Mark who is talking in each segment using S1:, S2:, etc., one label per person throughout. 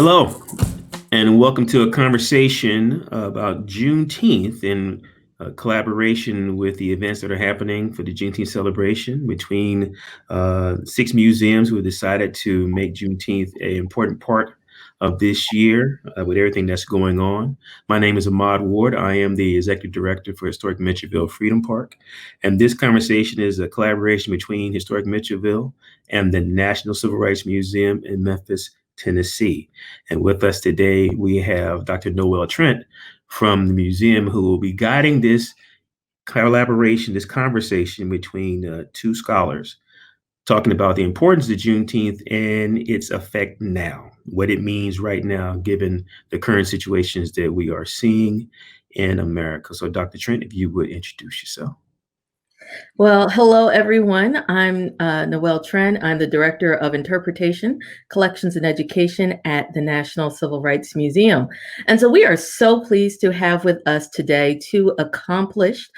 S1: Hello, and welcome to a conversation about Juneteenth in collaboration with the events that are happening for the Juneteenth celebration between six museums who have decided to make Juneteenth an important part of this year with everything that's going on. My name is Ahmad Ward. I am the Executive Director for Historic Mitchellville Freedom Park. And this conversation is a collaboration between Historic Mitchellville and the National Civil Rights Museum in Memphis, Tennessee. And with us today, we have Dr. Noel Trent from the museum who will be guiding this collaboration, this conversation between two scholars, talking about the importance of Juneteenth and its effect now, what it means right now, given the current situations that we are seeing in America. So Dr. Trent, if you would introduce yourself.
S2: Well, hello, everyone. I'm Noel Trent. I'm the Director of Interpretation, Collections, and Education at the National Civil Rights Museum. And so we are so pleased to have with us today two accomplished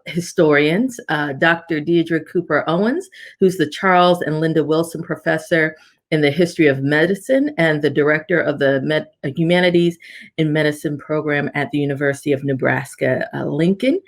S2: historians, Dr. Deirdre Cooper Owens, who's the Charles and Linda Wilson Professor in the History of Medicine and the Director of the Humanities in Medicine program at the University of Nebraska, Lincoln.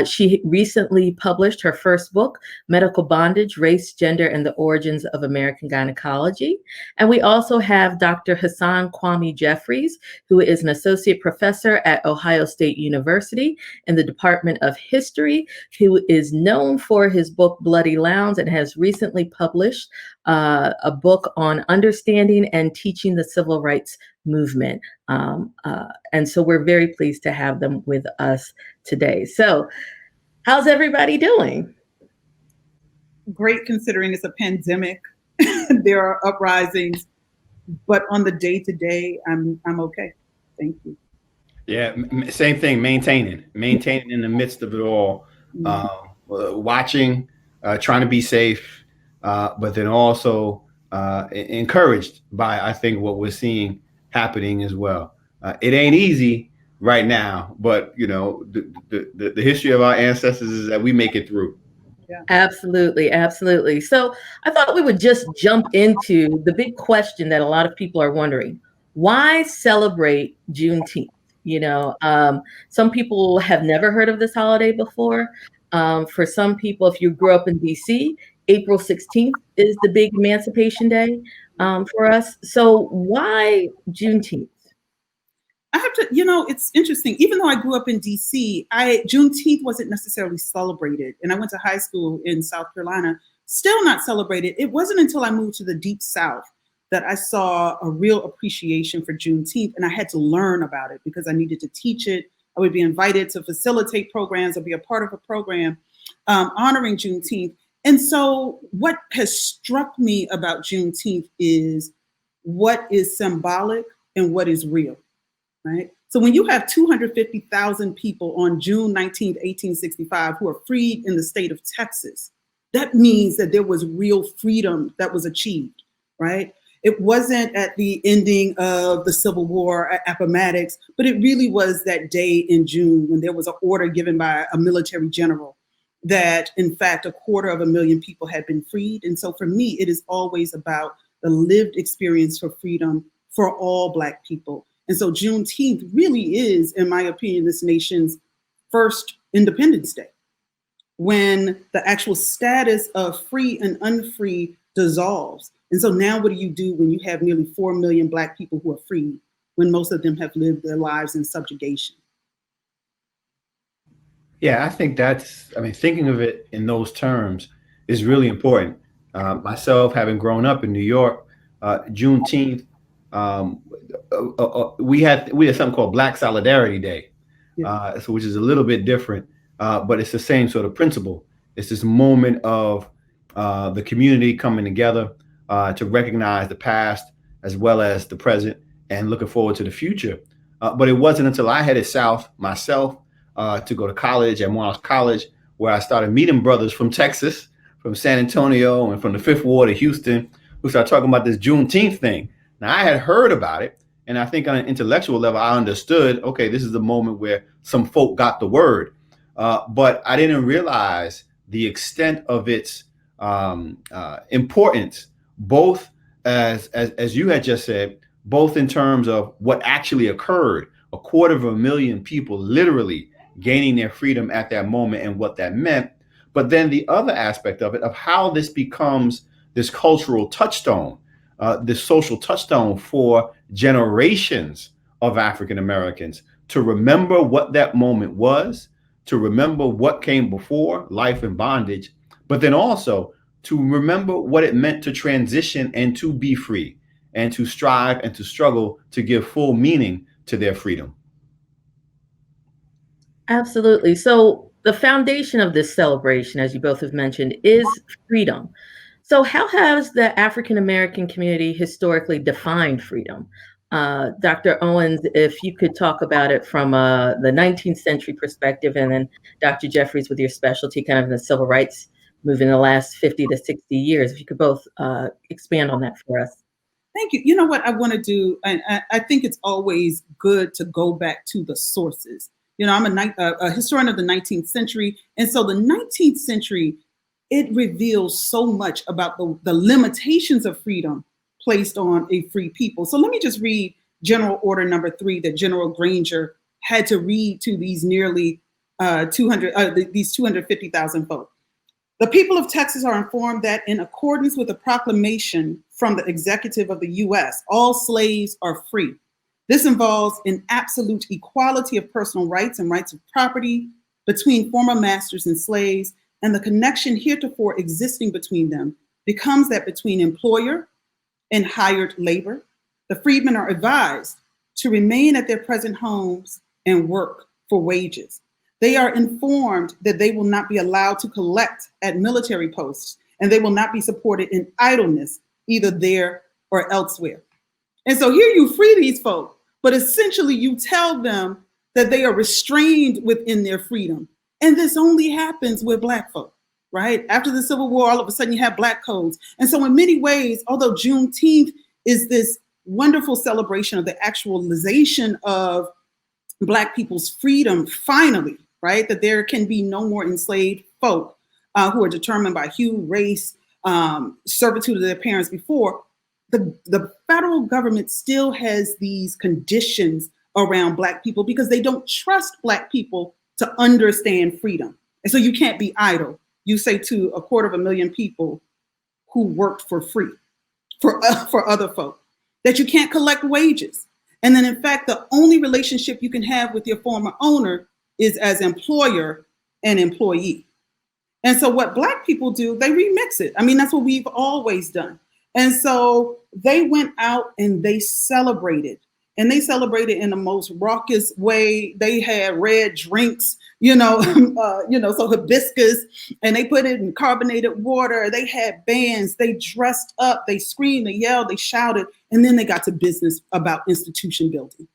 S2: She recently published her first book, Medical Bondage, Race, Gender, and the Origins of American Gynecology. And we also have Dr. Hasan Kwame Jeffries, who is an associate professor at Ohio State University in the Department of History, who is known for his book, Bloody Lounge, and has recently published a book on understanding and teaching the civil rights movement. And so we're very pleased to have them with us today. So how's everybody doing?
S3: Great, considering it's a pandemic. There are uprisings, but on the day-to-day, I'm okay. Thank you.
S4: Yeah, same thing, maintaining in the midst of it all, watching, trying to be safe, but then also encouraged by, I think, what we're seeing happening as well. It ain't easy right now, but you know, the history of our ancestors is that we make it through.
S2: Yeah. Absolutely, absolutely. So I thought we would just jump into the big question that a lot of people are wondering: why celebrate Juneteenth? You know, some people have never heard of this holiday before. For some people, if you grew up in DC, April 16th is the big Emancipation Day for us. So why Juneteenth?
S3: I have to, it's interesting. Even though I grew up in DC, Juneteenth wasn't necessarily celebrated. And I went to high school in South Carolina, still not celebrated. It wasn't until I moved to the Deep South that I saw a real appreciation for Juneteenth. And I had to learn about it because I needed to teach it. I would be invited to facilitate programs or be a part of a program honoring Juneteenth. And so what has struck me about Juneteenth is what is symbolic and what is real, right? So when you have 250,000 people on June 19th, 1865, who are freed in the state of Texas, that means that there was real freedom that was achieved, right? It wasn't at the ending of the Civil War at Appomattox, but it really was that day in June when there was an order given by a military general that, in fact, 250,000 people had been freed. And so for me, it is always about the lived experience for freedom for all Black people. And so Juneteenth really is, in my opinion, this nation's first Independence Day, when the actual status of free and unfree dissolves. And so now what do you do when you have nearly 4 million Black people who are free, when most of them have lived their lives in subjugation?
S4: Yeah, I think thinking of it in those terms is really important. Myself, having grown up in New York, Juneteenth, we had something called Black Solidarity Day, which is a little bit different, but it's the same sort of principle. It's this moment of the community coming together to recognize the past as well as the present and looking forward to the future. But it wasn't until I headed south myself to go to college at Morehouse College, where I started meeting brothers from Texas, from San Antonio, and from the Fifth Ward of Houston, who started talking about this Juneteenth thing. Now, I had heard about it, and I think on an intellectual level, I understood, okay, this is the moment where some folk got the word, but I didn't realize the extent of its importance, both as you had just said, both in terms of what actually occurred, 250,000 people literally gaining their freedom at that moment and what that meant. But then the other aspect of it, of how this becomes this cultural touchstone, this social touchstone for generations of African Americans to remember what that moment was, to remember what came before life and bondage, but then also to remember what it meant to transition and to be free and to strive and to struggle to give full meaning to their freedom.
S2: Absolutely. So the foundation of this celebration, as you both have mentioned, is freedom. So how has the African American community historically defined freedom? Dr. Owens, if you could talk about it from the 19th century perspective, and then Dr. Jeffries with your specialty kind of in the civil rights movement in the last 50 to 60 years, if you could both expand on that for us.
S3: Thank you. You know what I want to do, and I think it's always good to go back to the sources. You know, I'm a historian of the 19th century, and so the 19th century, it reveals so much about the limitations of freedom placed on a free people. So let me just read General Order Number 3 that General Granger had to read to these nearly 250,000 folks. The people of Texas are informed that in accordance with a proclamation from the executive of the U.S., all slaves are free. This involves an absolute equality of personal rights and rights of property between former masters and slaves, and the connection heretofore existing between them becomes that between employer and hired labor. The freedmen are advised to remain at their present homes and work for wages. They are informed that they will not be allowed to collect at military posts, and they will not be supported in idleness, either there or elsewhere. And so here you free these folks, but essentially you tell them that they are restrained within their freedom. And this only happens with Black folk, right? After the Civil War, all of a sudden you have Black codes. And so in many ways, although Juneteenth is this wonderful celebration of the actualization of Black people's freedom, finally, right? That there can be no more enslaved folk who are determined by hue, race, servitude of their parents before. The federal government still has these conditions around Black people because they don't trust Black people to understand freedom. And so you can't be idle. You say to 250,000 people who worked for free for other folk that you can't collect wages. And then in fact, the only relationship you can have with your former owner is as employer and employee. And so what Black people do, they remix it. I mean, that's what we've always done. And so they went out and they celebrated. And they celebrated in the most raucous way. They had red drinks, so hibiscus, and they put it in carbonated water. They had bands, they dressed up, they screamed, they yelled, they shouted, and then they got to business about institution building.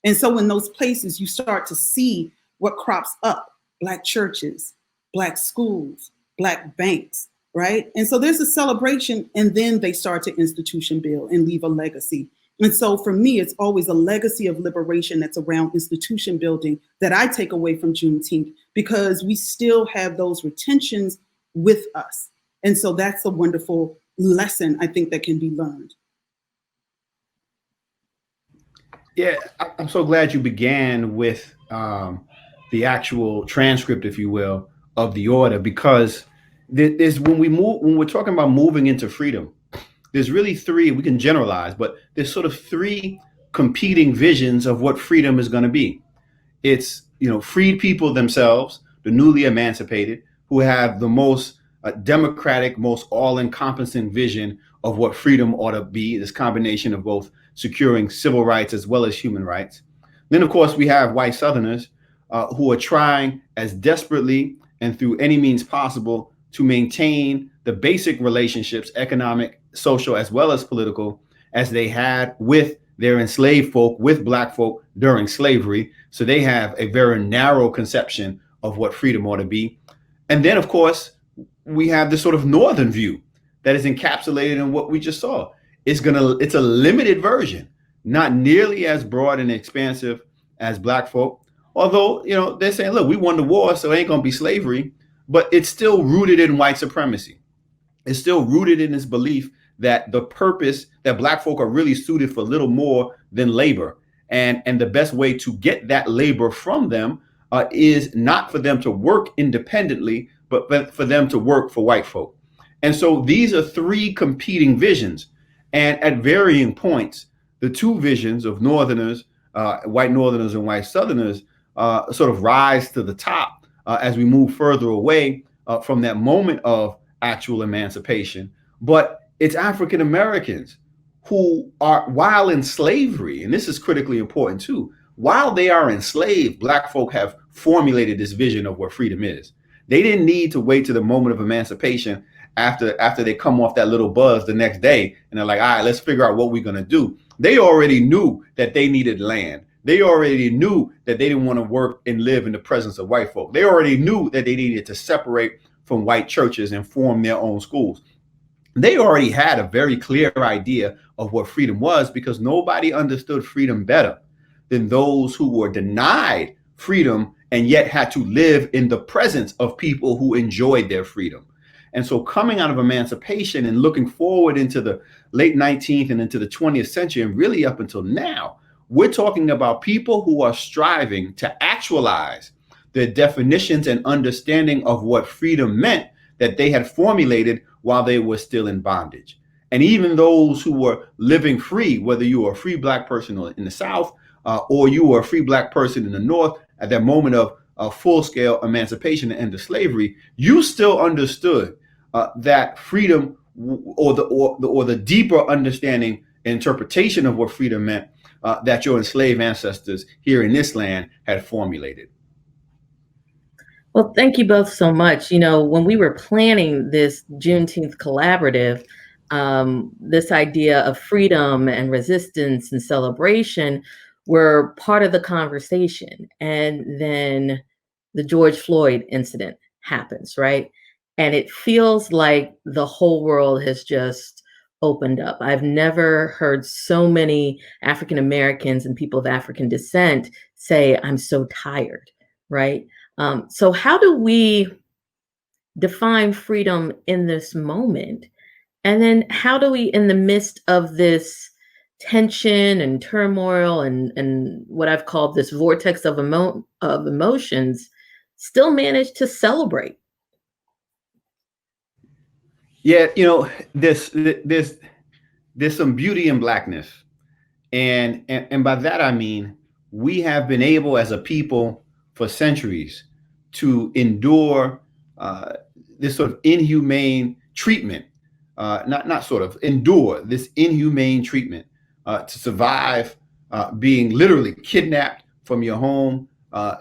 S3: And so in those places, you start to see what crops up: Black churches, Black schools, Black banks, right? And so there's a celebration, and then they start to institution build and leave a legacy. And so for me, it's always a legacy of liberation that's around institution building that I take away from Juneteenth, because we still have those retentions with us. And so that's a wonderful lesson, I think, that can be learned.
S4: Yeah, I'm so glad you began with the actual transcript, if you will, of the order, because there's when we're talking about moving into freedom, there's really three, we can generalize, but there's sort of three competing visions of what freedom is going to be. It's, freed people themselves, the newly emancipated, who have the most democratic, most all-encompassing vision of what freedom ought to be, this combination of both securing civil rights as well as human rights. Then, of course, we have white Southerners who are trying as desperately and through any means possible to maintain the basic relationships, economic, social, as well as political, as they had with their enslaved folk, with Black folk during slavery. So they have a very narrow conception of what freedom ought to be. And then, of course, we have this sort of northern view that is encapsulated in what we just saw. It's a limited version, not nearly as broad and expansive as Black folk. Although, they're saying, look, we won the war, so it ain't going to be slavery. But it's still rooted in white supremacy. It's still rooted in this belief that the purpose that Black folk are really suited for little more than labor. And the best way to get that labor from them is not for them to work independently, but for them to work for white folk. And so these are three competing visions. And at varying points, the two visions of Northerners, white Northerners and white Southerners, sort of rise to the top as we move further away from that moment of actual emancipation. But it's African Americans who are, while in slavery, and this is critically important too, while they are enslaved, Black folk have formulated this vision of what freedom is. They didn't need to wait to the moment of emancipation after they come off that little buzz the next day and they're like, all right, let's figure out what we're going to do. They already knew that they needed land. They already knew that they didn't want to work and live in the presence of white folk. They already knew that they needed to separate from white churches and form their own schools. They already had a very clear idea of what freedom was, because nobody understood freedom better than those who were denied freedom and yet had to live in the presence of people who enjoyed their freedom. And so coming out of emancipation and looking forward into the late 19th and into the 20th century, and really up until now, we're talking about people who are striving to actualize the definitions and understanding of what freedom meant that they had formulated while they were still in bondage. And even those who were living free, whether you were a free Black person in the South or you were a free Black person in the North, at that moment of full-scale emancipation and end of slavery, you still understood that freedom, or the deeper understanding and interpretation of what freedom meant, that your enslaved ancestors here in this land had formulated.
S2: Well, thank you both so much. You know, when we were planning this Juneteenth collaborative, this idea of freedom and resistance and celebration were part of the conversation. And then the George Floyd incident happens, right? And it feels like the whole world has just opened up. I've never heard so many African Americans and people of African descent say, I'm so tired, right? So how do we define freedom in this moment? And then how do we, in the midst of this tension and turmoil and what I've called this vortex of emotions, still manage to celebrate?
S4: Yeah, you know, there's some beauty in Blackness. And by that, I mean, we have been able as a people for centuries to endure this sort of inhumane treatment, endure this inhumane treatment to survive being literally kidnapped from your home,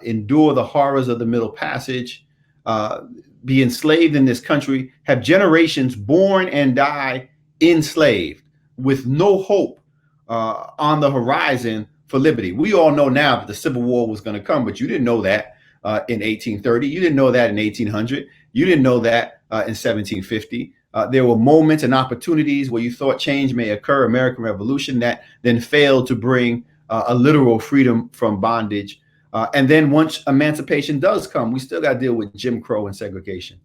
S4: endure the horrors of the Middle Passage, be enslaved in this country, have generations born and die enslaved with no hope on the horizon for liberty. We all know now that the Civil War was going to come, but you didn't know that in 1830. You didn't know that in 1800. You didn't know that in 1750. There were moments and opportunities where you thought change may occur, American Revolution, that then failed to bring a literal freedom from bondage. And then once emancipation does come, we still got to deal with Jim Crow and segregation.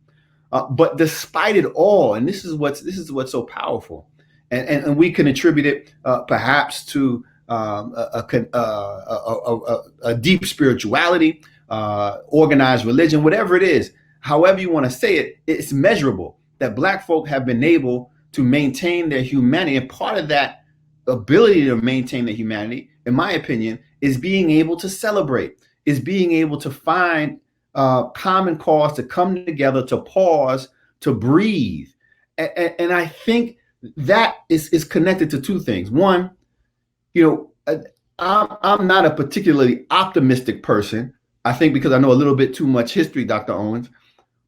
S4: But despite it all, and this is what's so powerful, and we can attribute it perhaps to a deep spirituality, organized religion, whatever it is, however you want to say it, it's measurable that Black folk have been able to maintain their humanity. And part of that ability to maintain their humanity, in my opinion, is being able to celebrate, is being able to find common cause, to come together, to pause, to breathe. And I think that is connected to two things. One, you know, I'm not a particularly optimistic person, I think, because I know a little bit too much history, Dr. Owens,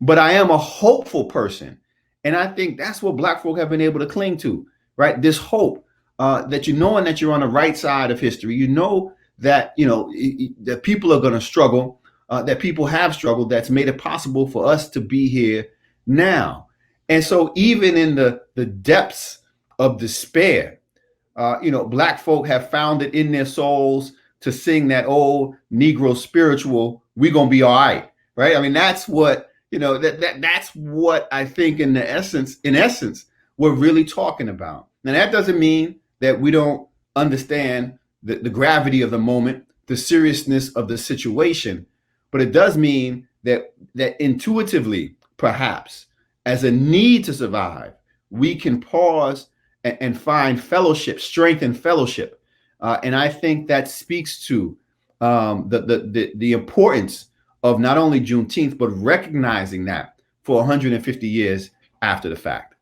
S4: but I am a hopeful person. And I think that's what Black folk have been able to cling to, right? This hope that knowing that you're on the right side of history, you know that, that people are going to struggle, that people have struggled, that's made it possible for us to be here now. And so even in the depths of despair, Black folk have found it in their souls to sing that old Negro spiritual, "We gonna be all right?" I mean, that's what, that's what I think in essence, we're really talking about. Now, that doesn't mean that we don't understand the gravity of the moment, the seriousness of the situation, but it does mean that intuitively, perhaps, as a need to survive, we can pause and find fellowship, strength and fellowship. And I think that speaks to the importance of not only Juneteenth, but recognizing that for 150 years after the fact.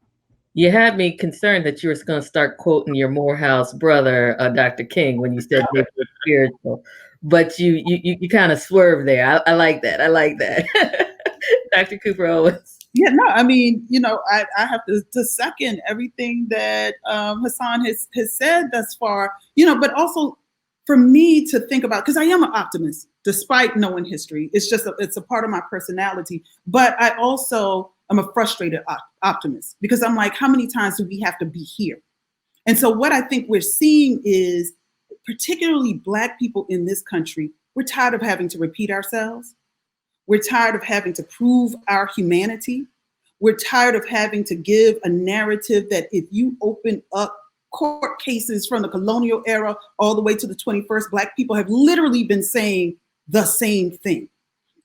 S2: You had me concerned that you were going to start quoting your Morehouse brother, Dr. King, when you said they were spiritual, but you kind of swerved there. I like that. I like that. Dr. Cooper Owens.
S3: Yeah, no, I mean, I have to second everything that Hasan has said thus far, but also for me to think about, because I am an optimist, despite knowing history. It's just, it's a part of my personality. But I also am a frustrated optimist, because I'm like, how many times do we have to be here? And so what I think we're seeing is, particularly Black people in this country, we're tired of having to repeat ourselves. We're tired of having to prove our humanity. We're tired of having to give a narrative that if you open up court cases from the colonial era all the way to the 21st, Black people have literally been saying the same thing.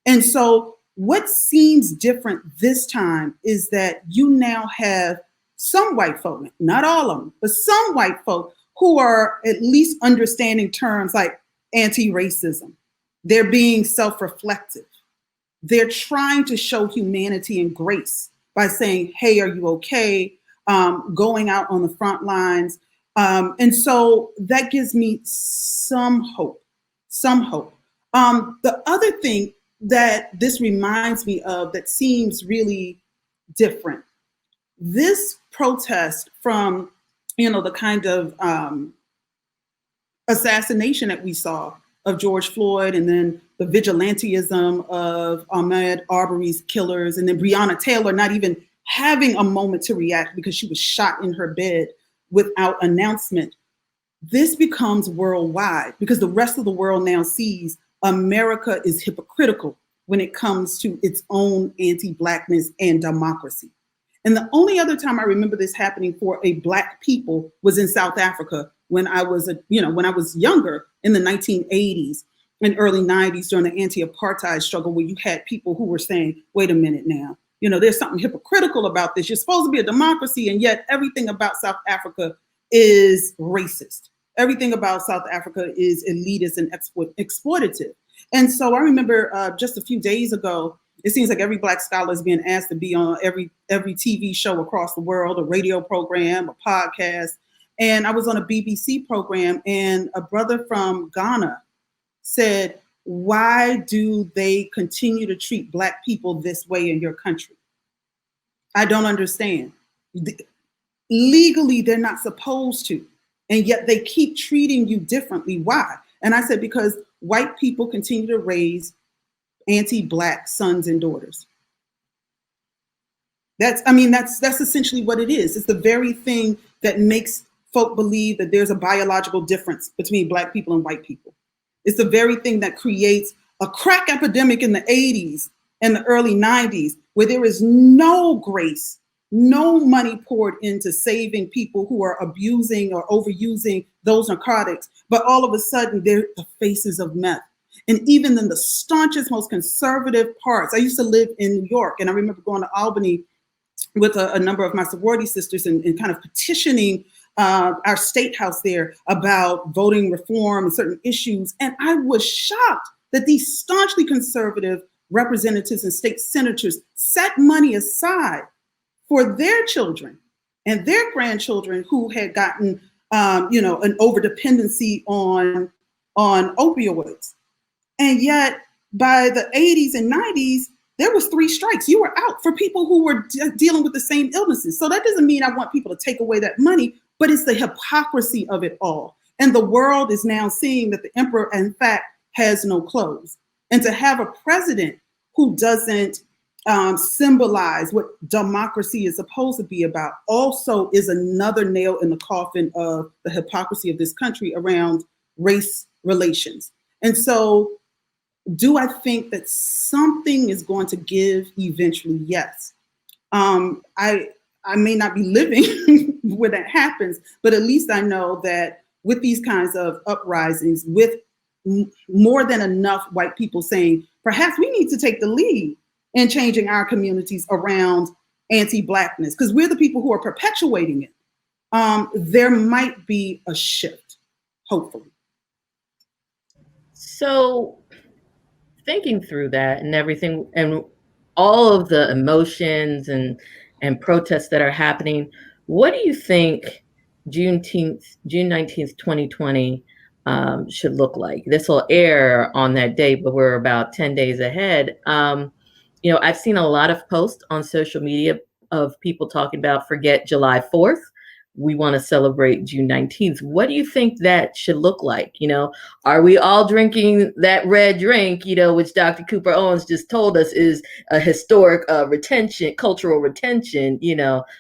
S3: And so what seems different this time is that you now have some white folk, not all of them, but some white folk who are at least understanding terms like anti-racism. They're being self-reflective. They're trying to show humanity and grace by saying, hey, are you okay? Going out on the front lines. And so that gives me some hope, The other thing that this reminds me of that seems really different, this protest from, the kind of assassination that we saw of George Floyd, and then the vigilantism of Ahmaud Arbery's killers, and then Breonna Taylor not even having a moment to react because she was shot in her bed without announcement. This becomes worldwide because the rest of the world now sees America is hypocritical when it comes to its own anti-Blackness and democracy. And the only other time I remember this happening for a Black people was in South Africa when I was younger in the 1980s and early 90s during the anti-apartheid struggle, where you had people who were saying, wait a minute now, there's something hypocritical about this. You're supposed to be a democracy, and yet everything about South Africa is racist. Everything about South Africa is elitist and exploitative. And so I remember just a few days ago, it seems like every Black scholar is being asked to be on every TV show across the world, a radio program, a podcast. And I was on a BBC program, and a brother from Ghana said, why do they continue to treat Black people this way in your country? I don't understand. Legally, they're not supposed to, and yet they keep treating you differently. Why? And I said, because white people continue to raise anti-Black sons and daughters. That's essentially what it is. It's the very thing that makes folk believe that there's a biological difference between Black people and white people. It's the very thing that creates a crack epidemic in the 80s and the early 90s, where there is no grace, no money poured into saving people who are abusing or overusing those narcotics, but all of a sudden they're the faces of meth. And even in the staunchest, most conservative parts, I used to live in New York, and I remember going to Albany with a number of my sorority sisters and kind of petitioning our state house there about voting reform and certain issues. And I was shocked that these staunchly conservative representatives and state senators set money aside for their children and their grandchildren who had gotten, an overdependency on opioids. And yet by the 80s and 90s, there was 3 strikes. You were out for people who were dealing with the same illnesses. So that doesn't mean I want people to take away that money, but it's the hypocrisy of it all. And the world is now seeing that the emperor, in fact, has no clothes. And to have a president who doesn't symbolize what democracy is supposed to be about also is another nail in the coffin of the hypocrisy of this country around race relations. And so do I think that something is going to give eventually? Yes. I I may not be living when that happens, but at least I know that with these kinds of uprisings, with more than enough white people saying, perhaps we need to take the lead in changing our communities around anti-Blackness, because we're the people who are perpetuating it. There might be a shift, hopefully.
S2: So thinking through that and everything and all of the emotions and protests that are happening, what do you think June 19th, 2020 should look like? This will air on that day, but we're about 10 days ahead. I've seen a lot of posts on social media of people talking about forget July 4th. We want to celebrate June 19th. What do you think that should look like? Are we all drinking that red drink, which Dr. Cooper Owens just told us is a historic cultural retention?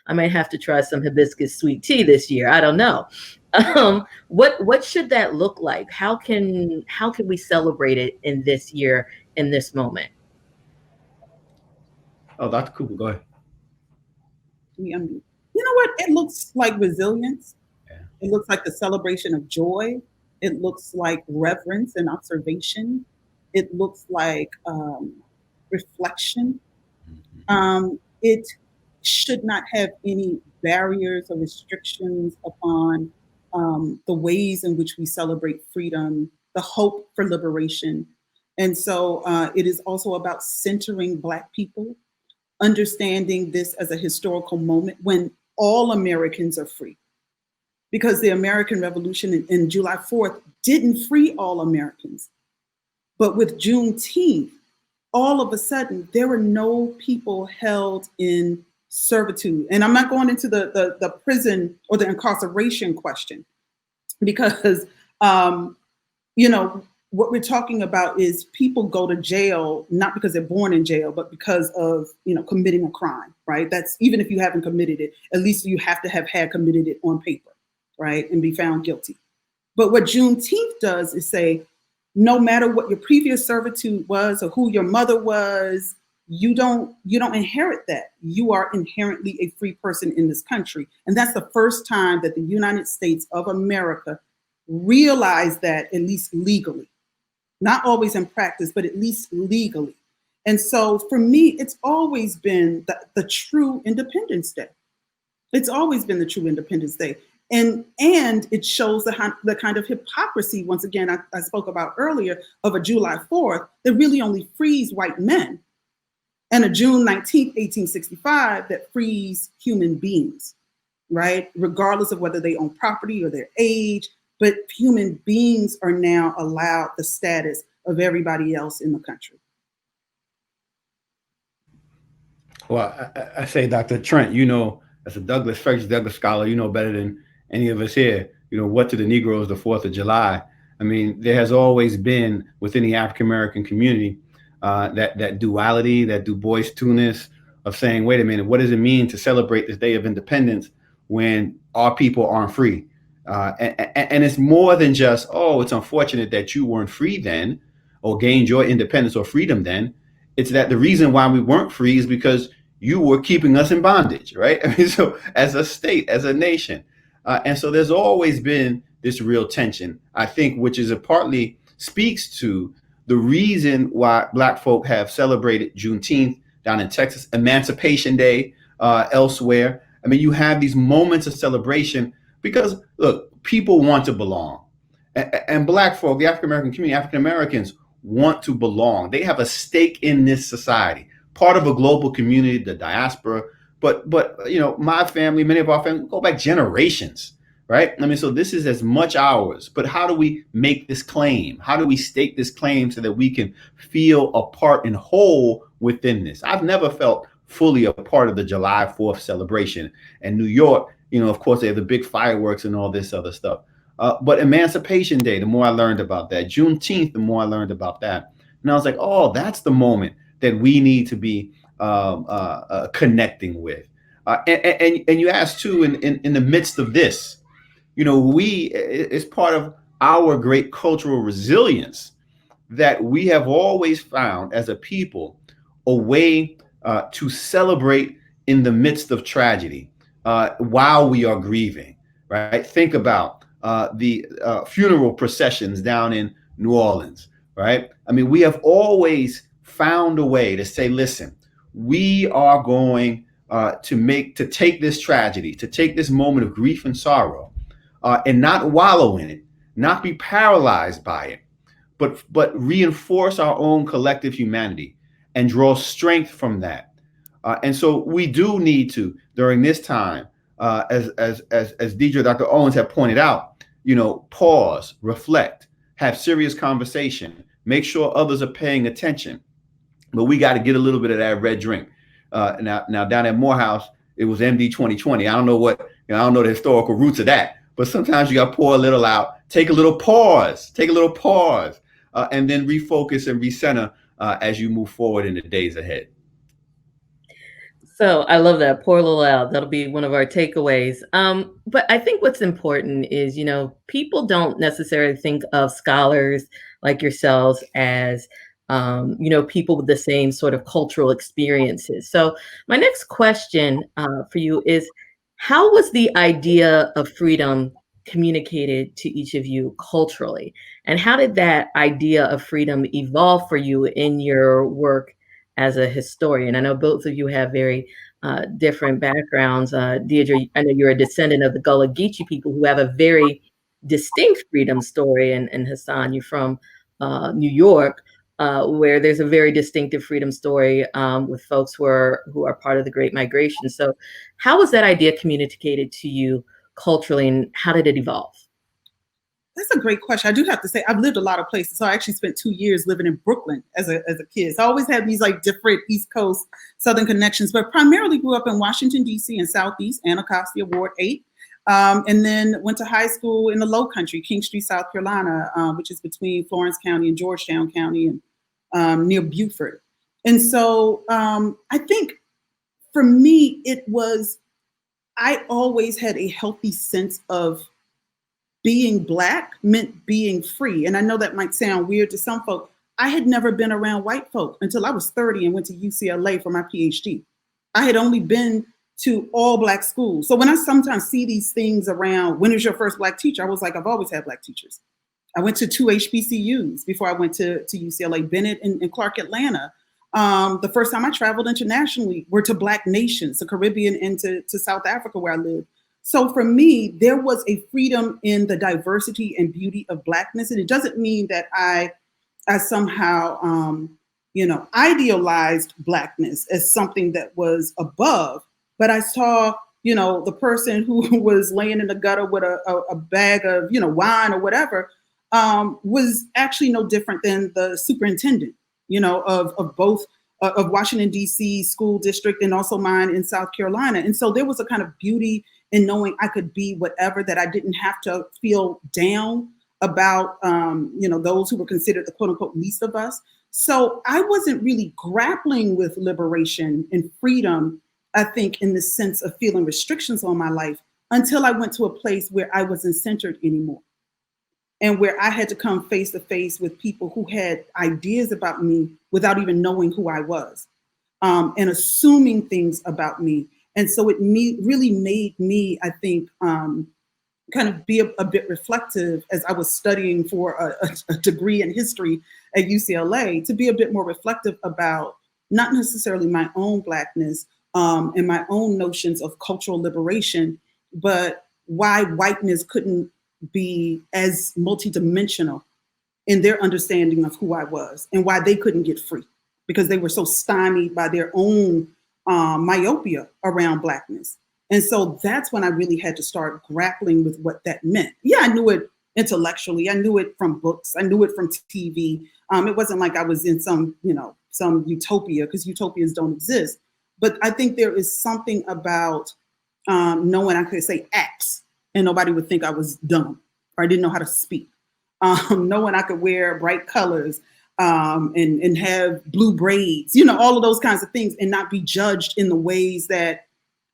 S2: I might have to try some hibiscus sweet tea this year. I don't know. What should that look like? How can we celebrate it in this year, in this moment?
S4: Oh, Dr. Cooper, go ahead.
S3: You know what? It looks like resilience.
S4: Yeah.
S3: It looks like the celebration of joy. It looks like reverence and observation. It looks like reflection. It should not have any barriers or restrictions upon the ways in which we celebrate freedom, the hope for liberation. And so it is also about centering Black people, understanding this as a historical moment when all Americans are free. Because the American Revolution in July 4th didn't free all Americans. But with Juneteenth, all of a sudden, there were no people held in servitude. And I'm not going into the prison or the incarceration question, because, what we're talking about is people go to jail, not because they're born in jail, but because of, committing a crime, right? That's even if you haven't committed it, at least you have to have had committed it on paper, right? And be found guilty. But what Juneteenth does is say, no matter what your previous servitude was or who your mother was, you don't inherit that. You are inherently a free person in this country. And that's the first time that the United States of America realized that, at least legally. Not always in practice, but at least legally. And so for me, it's always been the true Independence Day. It's always been the true Independence Day. And it shows the kind of hypocrisy, once again, I spoke about earlier, of a July 4th that really only frees white men, and a June 19th, 1865 that frees human beings, right? Regardless of whether they own property or their age, but human beings are now allowed the status of everybody else in the country.
S4: Well, I say, Dr. Trent, as a Frederick Douglass scholar, you know better than any of us here, what to the Negroes the 4th of July. I mean, there has always been within the African-American community that duality, that Du Bois-ness of saying, wait a minute, what does it mean to celebrate this day of independence when our people aren't free? And it's more than just, it's unfortunate that you weren't free then or gained your independence or freedom then. It's that the reason why we weren't free is because you were keeping us in bondage, right? I mean, so as a state, as a nation. And so there's always been this real tension, I think, which is partly speaks to the reason why Black folk have celebrated Juneteenth down in Texas, Emancipation Day elsewhere. I mean, you have these moments of celebration because, look, people want to belong. And Black folk, the African-American community, African-Americans want to belong. They have a stake in this society, part of a global community, the diaspora. But my family, many of our families go back generations, right? I mean, so this is as much ours. But how do we make this claim? How do we stake this claim so that we can feel a part and whole within this? I've never felt fully a part of the July 4th celebration. And New York, of course, they have the big fireworks and all this other stuff. But Emancipation Day, the more I learned about that. Juneteenth, the more I learned about that. And I was like, that's the moment that we need to be connecting with. And you asked too, in the midst of this, it's part of our great cultural resilience that we have always found as a people a way to celebrate in the midst of tragedy. while we are grieving, right? Think about the funeral processions down in New Orleans, right? I mean, we have always found a way to say, listen, we are going to take this tragedy, to take this moment of grief and sorrow, and not wallow in it, not be paralyzed by it, but reinforce our own collective humanity and draw strength from that. And so we do need to, during this time, as Deirdre, Dr. Owens have pointed out, pause, reflect, have serious conversation, make sure others are paying attention. But we got to get a little bit of that red drink. Now down at Morehouse, it was MD 2020. I don't know I don't know the historical roots of that, but sometimes you got to pour a little out, take a little pause, and then refocus and recenter as you move forward in the days ahead.
S2: So I love that. Pour a little out. That'll be one of our takeaways. But I think what's important is, people don't necessarily think of scholars like yourselves as, people with the same sort of cultural experiences. So my next question for you is, how was the idea of freedom communicated to each of you culturally? And how did that idea of freedom evolve for you in your work as a historian? I know both of you have very different backgrounds. Deirdre, I know you're a descendant of the Gullah Geechee people who have a very distinct freedom story. And Hasan, you're from New York, where there's a very distinctive freedom story with folks who are part of the Great Migration. So how was that idea communicated to you culturally, and how did it evolve?
S3: That's a great question. I do have to say, I've lived a lot of places. So I actually spent 2 years living in Brooklyn as a kid. So I always had these different East Coast, Southern connections, but primarily grew up in Washington, D.C. and Southeast, Anacostia, Ward 8. And then went to high school in the Low Country, King Street, South Carolina, which is between Florence County and Georgetown County and near Beaufort. And so I think for me, I always had a healthy sense of being Black meant being free. And I know that might sound weird to some folk. I had never been around white folk until I was 30 and went to UCLA for my PhD. I had only been to all Black schools. So when I sometimes see these things around, when is your first Black teacher? I was like, I've always had Black teachers. I went to 2 HBCUs before I went to UCLA, Bennett and Clark, Atlanta. The first time I traveled internationally were to Black nations, the Caribbean and to South Africa where I lived. So for me, there was a freedom in the diversity and beauty of Blackness. And it doesn't mean that I somehow, idealized Blackness as something that was above, but I saw, the person who was laying in the gutter with a bag of, wine or whatever, was actually no different than the superintendent, of both of Washington, D.C. school district and also mine in South Carolina. And so there was a kind of beauty in knowing I could be whatever, that I didn't have to feel down about, those who were considered the quote unquote least of us. So I wasn't really grappling with liberation and freedom, I think, in the sense of feeling restrictions on my life until I went to a place where I wasn't centered anymore. And where I had to come face to face with people who had ideas about me without even knowing who I was, and assuming things about me. And so it really made me, I think, kind of be a bit reflective as I was studying for a degree in history at UCLA, to be a bit more reflective about not necessarily my own Blackness and my own notions of cultural liberation, but why whiteness couldn't be as multidimensional in their understanding of who I was, and why they couldn't get free because they were so stymied by their own myopia around Blackness. And so that's when I really had to start grappling with what that meant. Yeah, I knew it intellectually. I knew it from books. I knew it from TV. It wasn't like I was in some utopia, because utopias don't exist. But I think there is something about knowing I could say X and nobody would think I was dumb or I didn't know how to speak. Knowing I could wear bright colors and have blue braids, all of those kinds of things, and not be judged in the ways that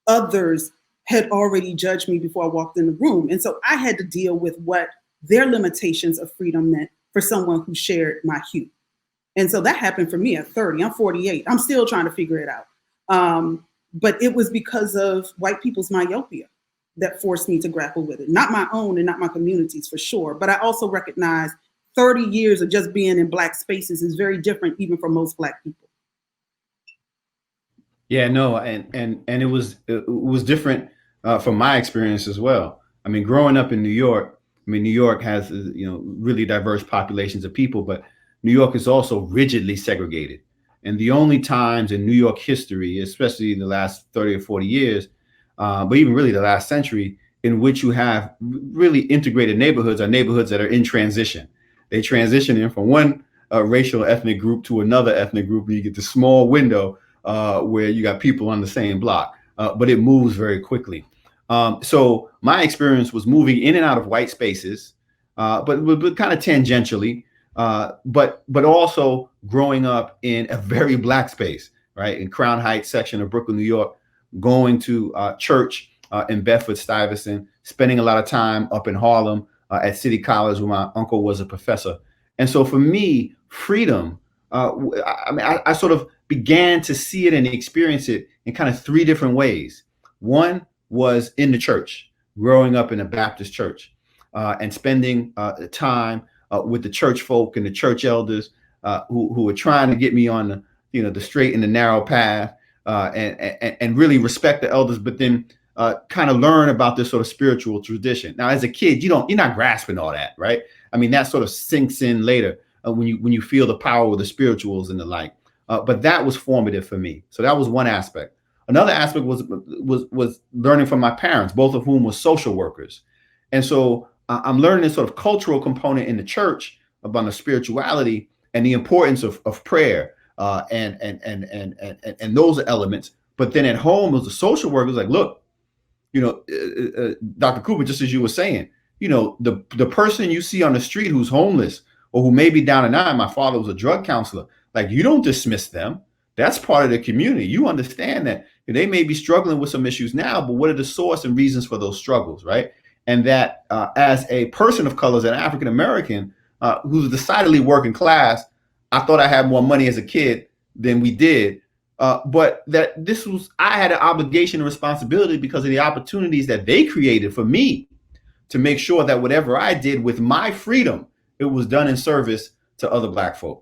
S3: others had already judged me before I walked in the room. And so I had to deal with what their limitations of freedom meant for someone who shared my hue. And so that happened for me at 30. I'm 48. I'm still trying to figure it out. But it was because of white people's myopia that forced me to grapple with it. Not my own and not my community's for sure. But I also recognize 30 years of just being in Black spaces is very different even for most Black people.
S4: Yeah, no, and it was different from my experience as well. I mean, growing up in New York, I mean, New York has, really diverse populations of people, but New York is also rigidly segregated. And the only times in New York history, especially in the last 30 or 40 years, but even really the last century, in which you have really integrated neighborhoods are neighborhoods that are in transition. They transition in from one racial ethnic group to another ethnic group, and you get this small window where you got people on the same block, but it moves very quickly. So my experience was moving in and out of white spaces, but kind of tangentially, but also growing up in a very Black space, right? In Crown Heights section of Brooklyn, New York, going to church in Bedford-Stuyvesant, spending a lot of time up in Harlem at City College where my uncle was a professor. And so for me, freedom, I sort of began to see it and experience it in kind of three different ways. One was in the church, growing up in a Baptist church, and spending time with the church folk and the church elders who were trying to get me on the straight and the narrow path, and really respect the elders, but then kind of learn about this sort of spiritual tradition. Now, as a kid, you're not grasping all that, right? I mean, that sort of sinks in later when you feel the power of the spirituals and the like. But that was formative for me. So that was one aspect. Another aspect was learning from my parents, both of whom were social workers. And so I'm learning this sort of cultural component in the church about the spirituality and the importance of prayer and those elements. But then at home, as a social worker, was like, look, Dr. Cooper, just as you were saying, the person you see on the street who's homeless or who may be down and out, my father was a drug counselor, like, you don't dismiss them. That's part of the community. You understand that they may be struggling with some issues now, but what are the source and reasons for those struggles, right? And that as a person of color, as an African American who's decidedly working class, I thought I had more money as a kid than we did. But that I had an obligation and responsibility because of the opportunities that they created for me to make sure that whatever I did with my freedom, it was done in service to other Black folk.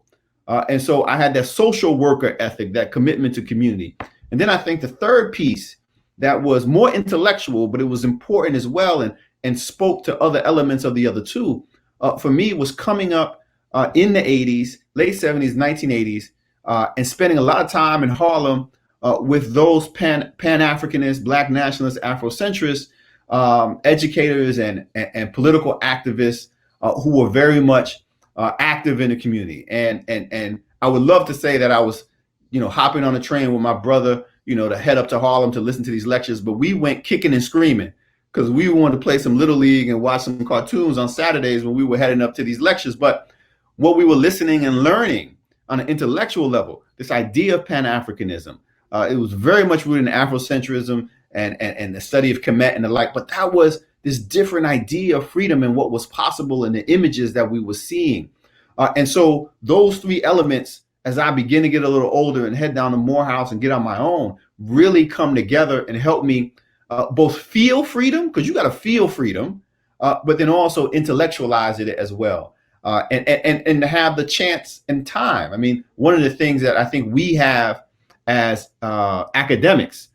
S4: And so I had that social worker ethic, that commitment to community. And then I think the third piece that was more intellectual, but it was important as well and spoke to other elements of the other two, for me was coming up in the 80s, late 70s, 1980s, and spending a lot of time in Harlem with those Pan-Africanist, Black nationalist, Afrocentrist educators and political activists who were very much active in the community. And I would love to say that I was, hopping on a train with my brother, to head up to Harlem to listen to these lectures, but we went kicking and screaming because we wanted to play some Little League and watch some cartoons on Saturdays when we were heading up to these lectures. But what we were listening and learning on an intellectual level, this idea of Pan-Africanism, it was very much rooted in Afrocentrism and the study of Kemet and the like, but that was this different idea of freedom and what was possible in the images that we were seeing. And so those three elements, as I begin to get a little older and head down to Morehouse and get on my own, really come together and help me both feel freedom, because you got to feel freedom, but then also intellectualize it as well. And to have the chance and time. I mean, one of the things that I think we have as academics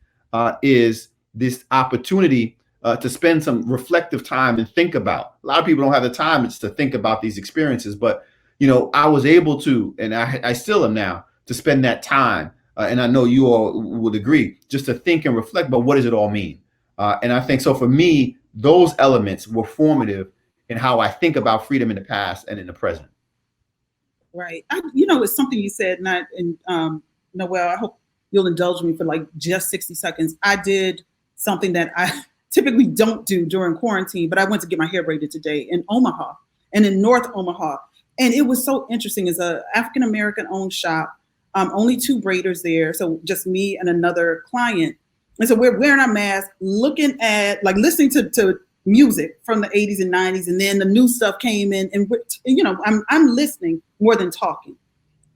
S4: is this opportunity to spend some reflective time and think about. A lot of people don't have the time to think about these experiences, but I was able to, and I still am now, to spend that time. And I know you all would agree, just to think and reflect about what does it all mean. And I think so for me, those elements were formative in how I think about freedom in the past and in the present.
S3: Right. It's something you said, Noel, I hope you'll indulge me for like just 60 seconds. I did something that I typically don't do during quarantine, but I went to get my hair braided today in Omaha and in North Omaha. And it was so interesting. It's an African-American owned shop, only 2 braiders there. So just me and another client. And so we're wearing our masks, looking at, listening to music from the 80s and 90s. And then the new stuff came in and, I'm listening more than talking.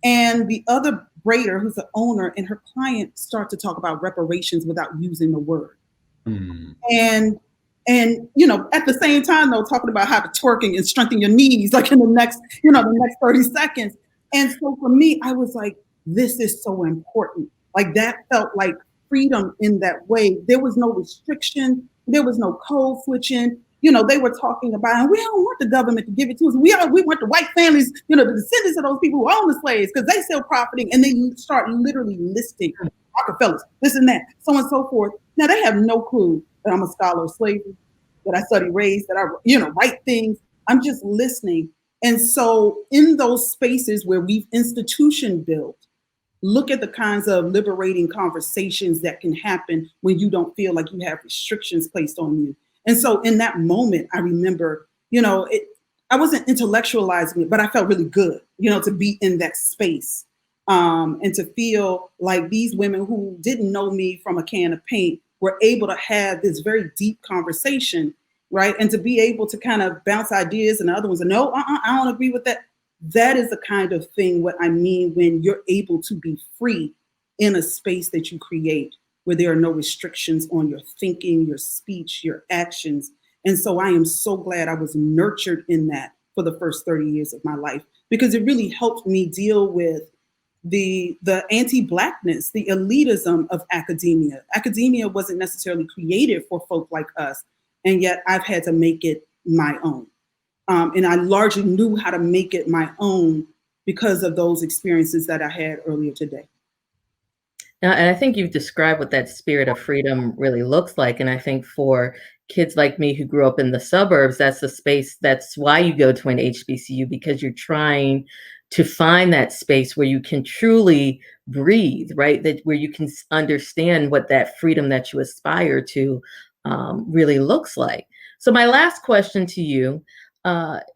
S3: And the other braider, who's the owner, and her client start to talk about reparations without using the word.
S4: Mm.
S3: And at the same time, though, talking about how to twerking and strengthen your knees, like in the next 30 seconds. And so for me, I was like, this is so important. Like that felt like freedom in that way. There was no restriction. There was no code switching. They were talking about, and we don't want the government to give it to us. We want the white families, the descendants of those people who own the slaves, because they still profiting. And then you start literally listing Rockefellers, this and that, so on and so forth. Now they have no clue that I'm a scholar of slavery, that I study race, that I write things. I'm just listening. And so in those spaces where we've institution built, look at the kinds of liberating conversations that can happen when you don't feel like you have restrictions placed on you. And so in that moment, I remember, I wasn't intellectualizing it, but I felt really good, to be in that space, and to feel like these women who didn't know me from a can of paint were able to have this very deep conversation, right? And to be able to kind of bounce ideas, and the other ones are, no, I don't agree with that. That is the kind of thing what I mean when you're able to be free in a space that you create, where there are no restrictions on your thinking, your speech, your actions. And so I am so glad I was nurtured in that for the first 30 years of my life, because it really helped me deal with the anti-Blackness, the elitism of academia. Academia wasn't necessarily created for folk like us, and yet I've had to make it my own. And I largely knew how to make it my own because of those experiences that I had earlier today.
S2: Now, and I think you've described what that spirit of freedom really looks like. And I think for kids like me who grew up in the suburbs, that's the space, that's why you go to an HBCU, because you're trying to find that space where you can truly breathe, right? That where you can understand what that freedom that you aspire to really looks like. So my last question to you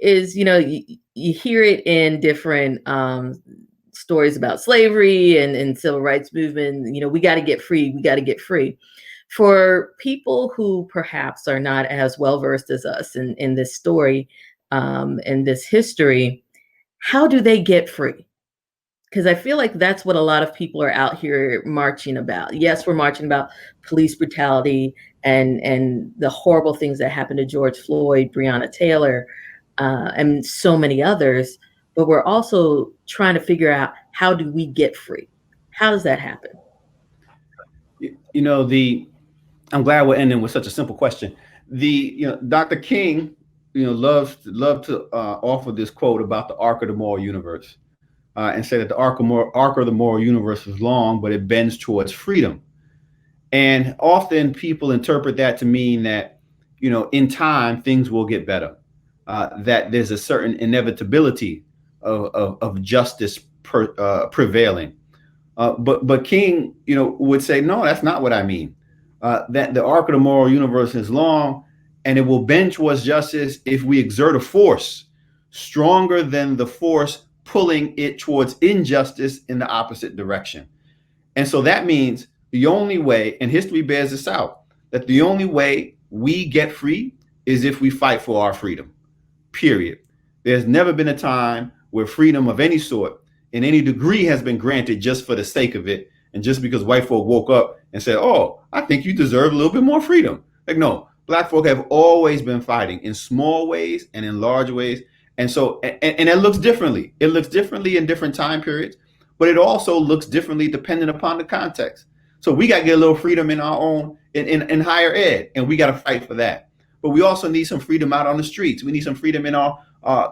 S2: is, you hear it in different stories about slavery and civil rights movement. We got to get free. We got to get free. For people who perhaps are not as well versed as us in this story, and this history, how do they get free? Because I feel like that's what a lot of people are out here marching about. Yes, we're marching about police brutality and the horrible things that happened to George Floyd, Breonna Taylor, and so many others. But we're also trying to figure out, how do we get free? How does that happen?
S4: I'm glad we're ending with such a simple question. Dr. King, loved to offer this quote about the arc of the moral universe, and say that the arc of the moral universe is long, but it bends towards freedom. And often people interpret that to mean that, in time, things will get better, that there's a certain inevitability of justice prevailing. But King, would say, no, that's not what I mean. That the arc of the moral universe is long, and it will bend towards justice if we exert a force stronger than the force pulling it towards injustice in the opposite direction. And so that means the only way, and history bears this out, that the only way we get free is if we fight for our freedom, period. There's never been a time where freedom of any sort in any degree has been granted just for the sake of it, and just because white folk woke up and said, oh, I think you deserve a little bit more freedom. Like, no, Black folk have always been fighting in small ways and in large ways. And so, and it looks differently. It looks differently in different time periods, but it also looks differently depending upon the context. So we got to get a little freedom in our own, in higher ed, and we got to fight for that. But we also need some freedom out on the streets. We need some freedom in our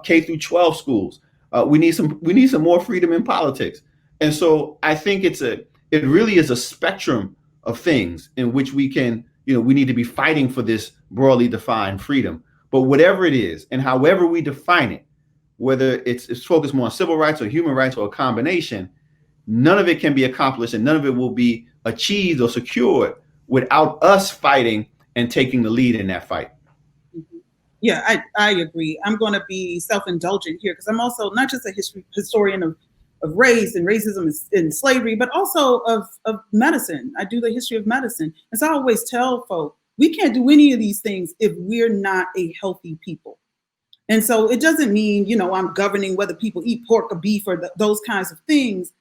S4: K through 12 schools. We need some more freedom in politics. And so I think it really is a spectrum of things in which we can, we need to be fighting for this broadly defined freedom. But whatever it is, and however we define it, whether it's focused more on civil rights or human rights or a combination, none of it can be accomplished, and none of it will be achieved or secured without us fighting and taking the lead in that fight.
S3: Yeah, I agree. I'm going to be self-indulgent here, because I'm also not just a historian of race and racism and slavery, but also of medicine. I do the history of medicine. And so I always tell folks, we can't do any of these things if we're not a healthy people. And so it doesn't mean, I'm governing whether people eat pork or beef or those kinds of things.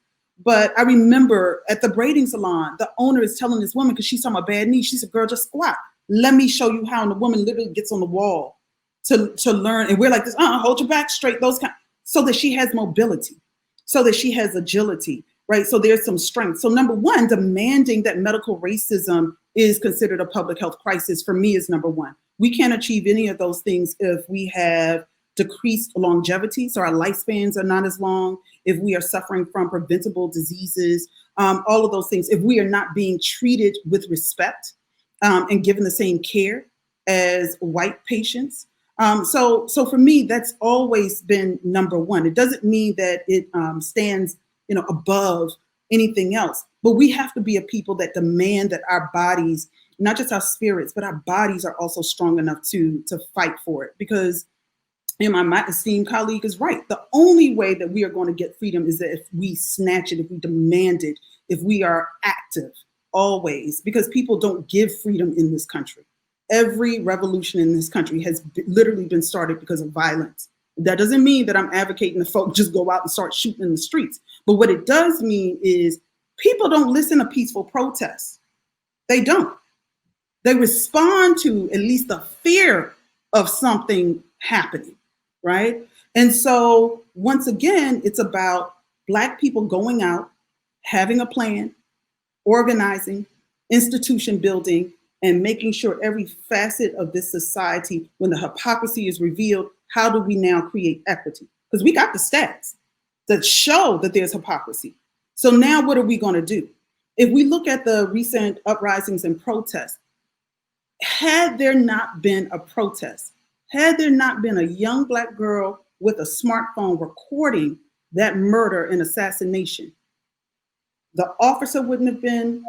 S3: But I remember at the braiding salon, the owner is telling this woman, because she's talking about bad knees, she said, girl, just squat. Let me show you how. And the woman literally gets on the wall to learn. And we're like this, hold your back straight, those kind, so that she has mobility, so that she has agility, right? So there's some strength. So number one, demanding that medical racism is considered a public health crisis for me is number one. We can't achieve any of those things if we have decreased longevity, so our lifespans are not as long, if we are suffering from preventable diseases, all of those things, if we are not being treated with respect and given the same care as white patients. So for me, that's always been number one. It doesn't mean that it stands, above anything else, but we have to be a people that demand that our bodies, not just our spirits, but our bodies are also strong enough to fight for it. Because my esteemed colleague is right. The only way that we are going to get freedom is that if we snatch it, if we demand it, if we are active always, because people don't give freedom in this country. Every revolution in this country has literally been started because of violence. That doesn't mean that I'm advocating that folk just go out and start shooting in the streets. But what it does mean is people don't listen to peaceful protests. They don't. They respond to at least the fear of something happening, right? And so once again, it's about Black people going out, having a plan, organizing, institution building, and making sure every facet of this society, when the hypocrisy is revealed, how do we now create equity? Because we got the stats that show that there's hypocrisy. So now what are we going to do? If we look at the recent uprisings and protests, had there not been a protest, had there not been a young Black girl with a smartphone recording that murder and assassination, the officer wouldn't have been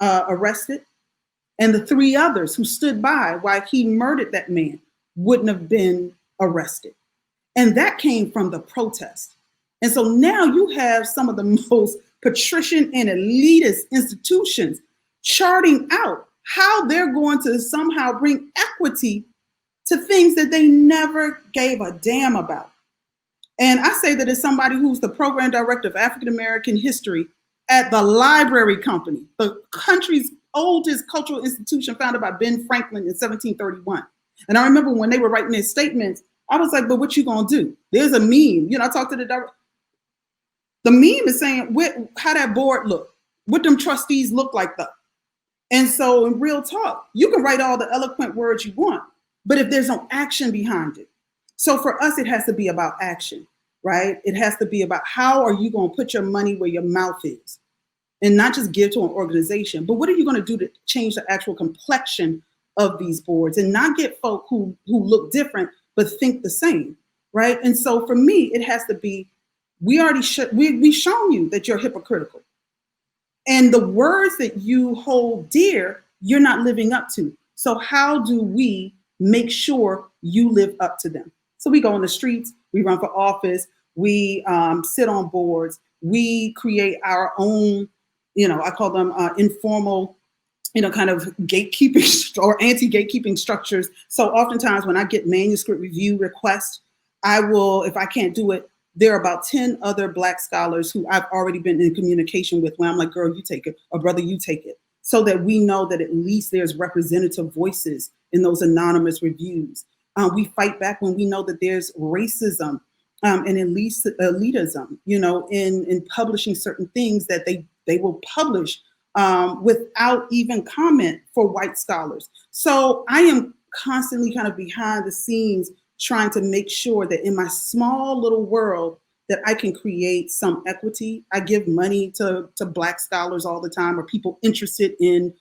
S3: arrested, and the three others who stood by while he murdered that man wouldn't have been arrested. And that came from the protest. And so now you have some of the most patrician and elitist institutions charting out how they're going to somehow bring equity to things that they never gave a damn about. And I say that as somebody who's the program director of African American history at the Library Company, the country's oldest cultural institution founded by Ben Franklin in 1731. And I remember when they were writing their statements, I was like, but what you gonna do? There's a meme. I talked to the director. The meme is saying how that board look, what them trustees look like though. And so in real talk, you can write all the eloquent words you want, but if there's no action behind it. So for us, it has to be about action, right? It has to be about how are you gonna put your money where your mouth is? And not just give to an organization, but what are you going to do to change the actual complexion of these boards and not get folk who look different but think the same, right? And so for me, it has to be, we've shown you that you're hypocritical. And the words that you hold dear, you're not living up to. So how do we make sure you live up to them? So we go on the streets, we run for office, we sit on boards, we create our own, I call them informal, kind of gatekeeping or anti-gatekeeping structures. So oftentimes when I get manuscript review requests, I will, if I can't do it, there are about 10 other Black scholars who I've already been in communication with when I'm like, girl, you take it, or brother, you take it. So that we know that at least there's representative voices in those anonymous reviews. We fight back when we know that there's racism and at least elitism, in publishing certain things that they will publish without even comment for white scholars. So I am constantly kind of behind the scenes trying to make sure that in my small little world that I can create some equity. I give money to Black scholars all the time, or people interested in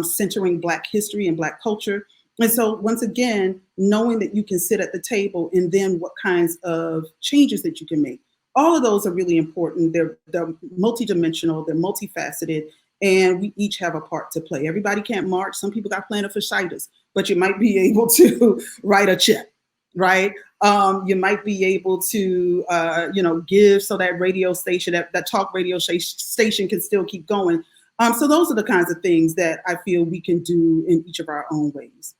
S3: centering Black history and Black culture. And so once again, knowing that you can sit at the table and then what kinds of changes that you can make. All of those are really important. They're multidimensional, they're multifaceted, and we each have a part to play. Everybody can't march. Some people got plantar fasciitis, but you might be able to write a check, right? You might be able to, give so that radio station, that talk radio station can still keep going. So those are the kinds of things that I feel we can do in each of our own ways.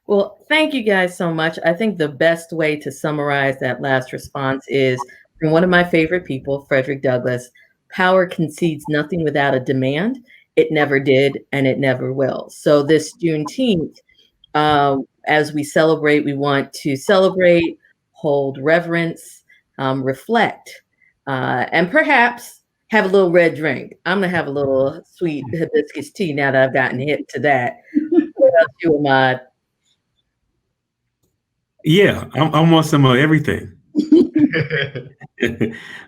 S2: Well, thank you guys so much. I think the best way to summarize that last response is from one of my favorite people, Frederick Douglass: power concedes nothing without a demand. It never did, and it never will. So this Juneteenth, as we celebrate, we want to celebrate, hold reverence, reflect, and perhaps have a little red drink. I'm gonna have a little sweet hibiscus tea now that I've gotten hip to that. What else, you, Ahmad?
S1: Yeah, I'm on some of everything.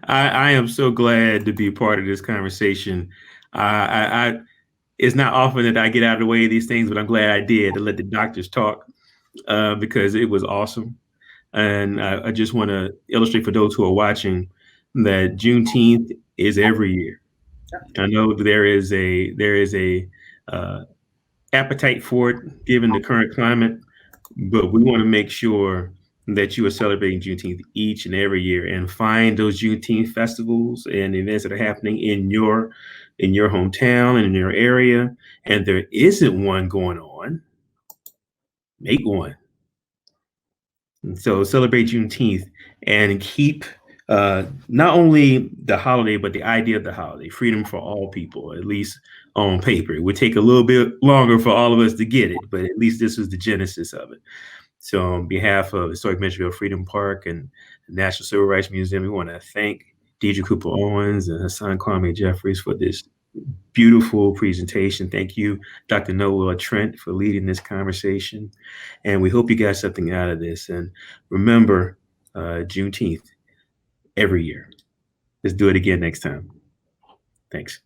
S1: I am so glad to be a part of this conversation. It's not often that I get out of the way of these things, but I'm glad I did to let the doctors talk because it was awesome. And I just want to illustrate for those who are watching that Juneteenth is every year. I know there is a appetite for it given the current climate, but we want to make sure that you are celebrating Juneteenth each and every year, and find those Juneteenth festivals and events that are happening in your hometown and in your area. And there isn't one going on, make one. And so celebrate Juneteenth and keep not only the holiday, but the idea of the holiday, freedom for all people, at least on paper. It would take a little bit longer for all of us to get it, but at least this was the genesis of it. So on behalf of Historic Metroville Freedom Park and the National Civil Rights Museum, we want to thank Deirdre Owens and Hasan Kwame Jeffries for this beautiful presentation. Thank you, Dr. Noel Trent, for leading this conversation. And we hope you got something out of this. And remember, Juneteenth every year. Let's do it again next time. Thanks.